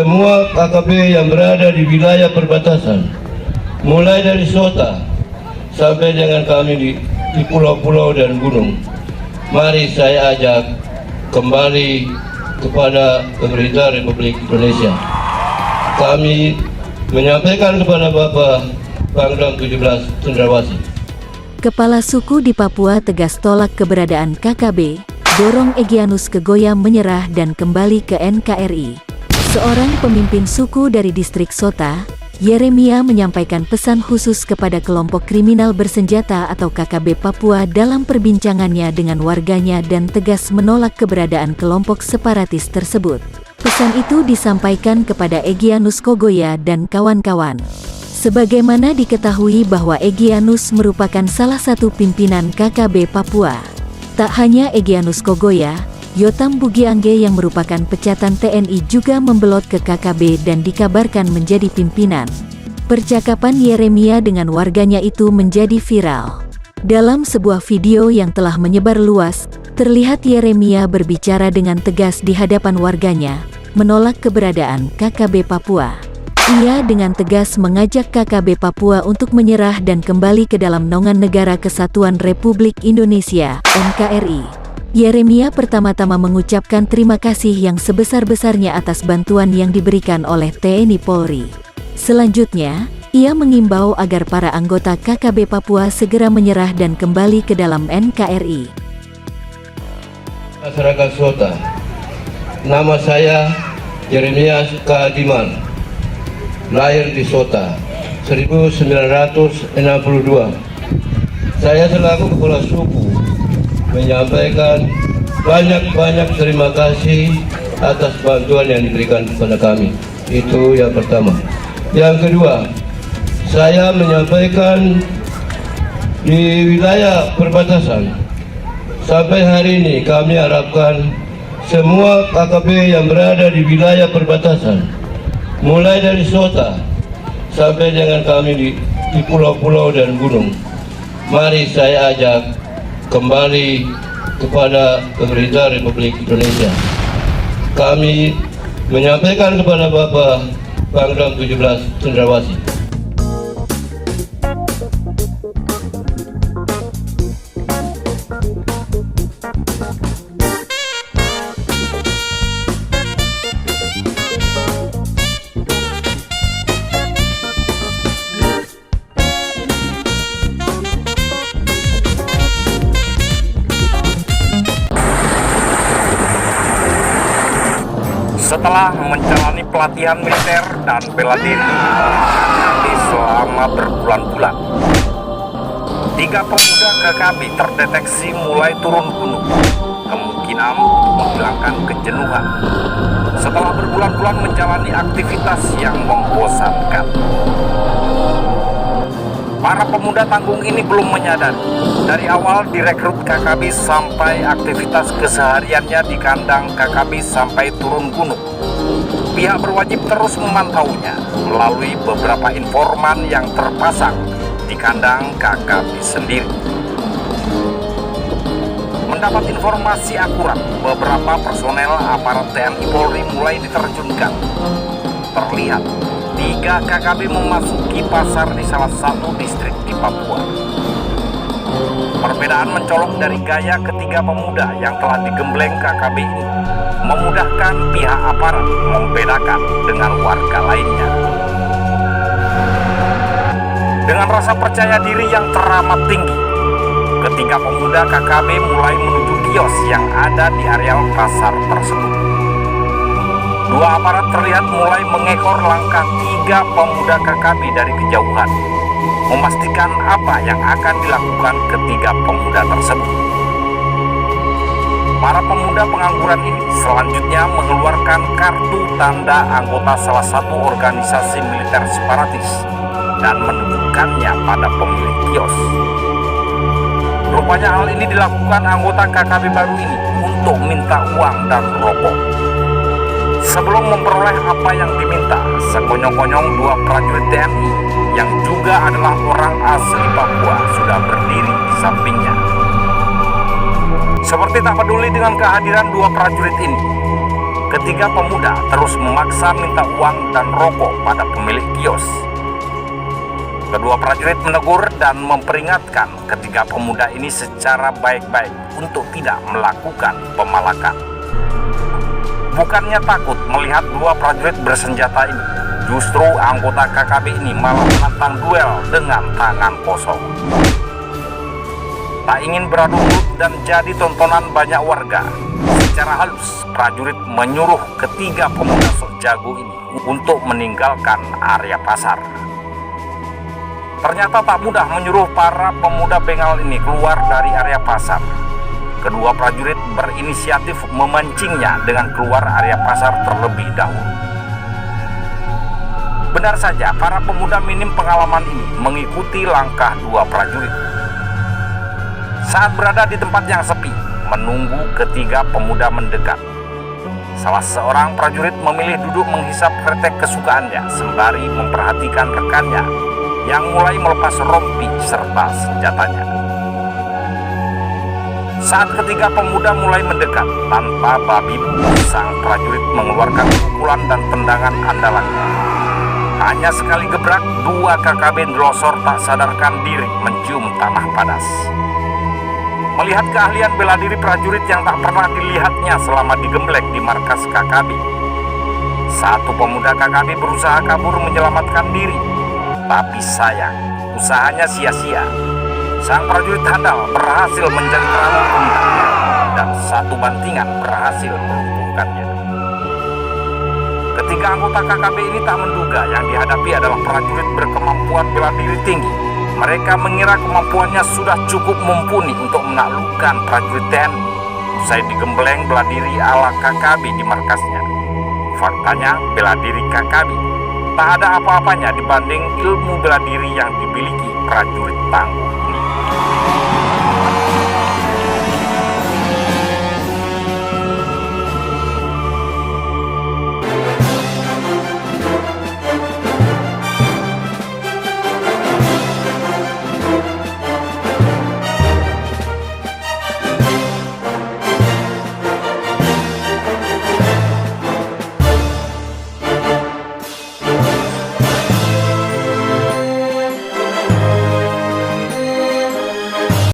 semua KKB yang berada di wilayah perbatasan, mulai dari Sota sampai dengan kami di pulau-pulau dan gunung. Mari saya ajak kembali kepada pemerintah Republik Indonesia. Kami menyampaikan kepada Bapak Pangdam 17 Cendrawasih. Kepala suku di Papua tegas tolak keberadaan KKB, dorong Egyanus Kegoya menyerah dan kembali ke NKRI. Seorang pemimpin suku dari distrik Sota, Yeremia menyampaikan pesan khusus kepada kelompok kriminal bersenjata atau KKB Papua dalam perbincangannya dengan warganya dan tegas menolak keberadaan kelompok separatis tersebut. Pesan itu disampaikan kepada Egyanus Kegoya dan kawan-kawan. Sebagaimana diketahui bahwa Egyanus merupakan salah satu pimpinan KKB Papua. Tak hanya Egyanus Kegoya, Yotam Bugiangge yang merupakan pecatan TNI juga membelot ke KKB dan dikabarkan menjadi pimpinan. Percakapan Yeremia dengan warganya itu menjadi viral. Dalam sebuah video yang telah menyebar luas, terlihat Yeremia berbicara dengan tegas di hadapan warganya, menolak keberadaan KKB Papua. Ia dengan tegas mengajak KKB Papua untuk menyerah dan kembali ke dalam naungan Negara Kesatuan Republik Indonesia, NKRI. Yeremia pertama-tama mengucapkan terima kasih yang sebesar-besarnya atas bantuan yang diberikan oleh TNI Polri. Selanjutnya, ia mengimbau agar para anggota KKB Papua segera menyerah dan kembali ke dalam NKRI. Masyarakat Sota, nama saya Yeremia Kadiman. Lahir di Sota 1962. Saya selaku kepala suku menyampaikan banyak terima kasih atas bantuan yang diberikan kepada kami. Itu yang pertama. Yang kedua, saya menyampaikan di wilayah perbatasan sampai hari ini kami harapkan semua KKB yang berada di wilayah perbatasan, mulai dari Sota sampai dengan kami di pulau-pulau dan gunung. Mari saya ajak kembali kepada pemerintah Republik Indonesia. Kami menyampaikan kepada Bapak Pangdam 17 Cendrawasih. Setelah menjalani pelatihan militer dan bela diri selama berbulan-bulan, 3 pemuda KKB terdeteksi mulai turun gunung, kemungkinan menghilangkan kejenuhan setelah berbulan-bulan menjalani aktivitas yang membosankan. Para pemuda tanggung ini belum menyadari, dari awal direkrut KKB sampai aktivitas kesehariannya di kandang KKB sampai turun gunung, pihak berwajib terus memantaunya melalui beberapa informan yang terpasang di kandang KKB sendiri. Mendapat informasi akurat, beberapa personel aparat TNI Polri mulai diterjunkan. Terlihat 3 KKB memasuki pasar di salah satu distrik di Papua. Perbedaan mencolok dari gaya ketiga pemuda yang telah digembleng KKB ini, memudahkan pihak aparat membedakan dengan warga lainnya. Dengan rasa percaya diri yang teramat tinggi, ketiga pemuda KKB mulai menuju kios yang ada di areal pasar tersebut. 2 aparat terlihat mulai mengekor langkah 3 pemuda KKB dari kejauhan, memastikan apa yang akan dilakukan ketiga pemuda tersebut. Para pemuda pengangguran ini selanjutnya mengeluarkan kartu tanda anggota salah satu organisasi militer separatis dan menunjukkannya pada pemilik kios. Rupanya hal ini dilakukan anggota KKB baru ini untuk minta uang dan rokok. Sebelum memperoleh apa yang diminta, sekonyong-konyong 2 prajurit TNI yang juga adalah orang asli Papua sudah berdiri di sampingnya. Seperti tak peduli dengan kehadiran 2 prajurit ini, ketiga pemuda terus memaksa minta uang dan rokok pada pemilik kios. Kedua prajurit menegur dan memperingatkan ketiga pemuda ini secara baik-baik untuk tidak melakukan pemalakan. Bukannya takut melihat dua prajurit bersenjata ini, justru anggota KKB ini malah menantang duel dengan tangan kosong. Tak ingin beradu mulut dan jadi tontonan banyak warga, secara halus prajurit menyuruh ketiga pemuda sok jago ini untuk meninggalkan area pasar. Ternyata tak mudah menyuruh para pemuda bengal ini keluar dari area pasar. Kedua prajurit berinisiatif memancingnya dengan keluar area pasar terlebih dahulu. Benar saja, para pemuda minim pengalaman ini mengikuti langkah dua prajurit. Saat berada di tempat yang sepi, menunggu ketiga pemuda mendekat, salah seorang prajurit memilih duduk menghisap kretek kesukaannya sembari memperhatikan rekannya yang mulai melepas rompi serta senjatanya. Saat ketiga pemuda mulai mendekat, tanpa babi bu, sang prajurit mengeluarkan pukulan dan tendangan andalannya. Hanya sekali gebrak, dua KKB delosor tak sadarkan diri mencium tanah padas. Melihat keahlian bela diri prajurit yang tak pernah dilihatnya selama digembleng di markas KKB, satu pemuda KKB berusaha kabur menyelamatkan diri. Tapi sayang, usahanya sia-sia. Sang prajurit handal berhasil mencengkeram pundaknya dan satu bantingan berhasil melumpuhkannya. Ketiga anggota KKB ini tak menduga yang dihadapi adalah prajurit berkemampuan bela diri tinggi. Mereka mengira kemampuannya sudah cukup mumpuni untuk menaklukkan prajurit TNI usai digembleng bela diri ala KKB di markasnya. Faktanya, bela diri KKB tak ada apa-apanya dibanding ilmu bela diri yang dimiliki prajurit tangguh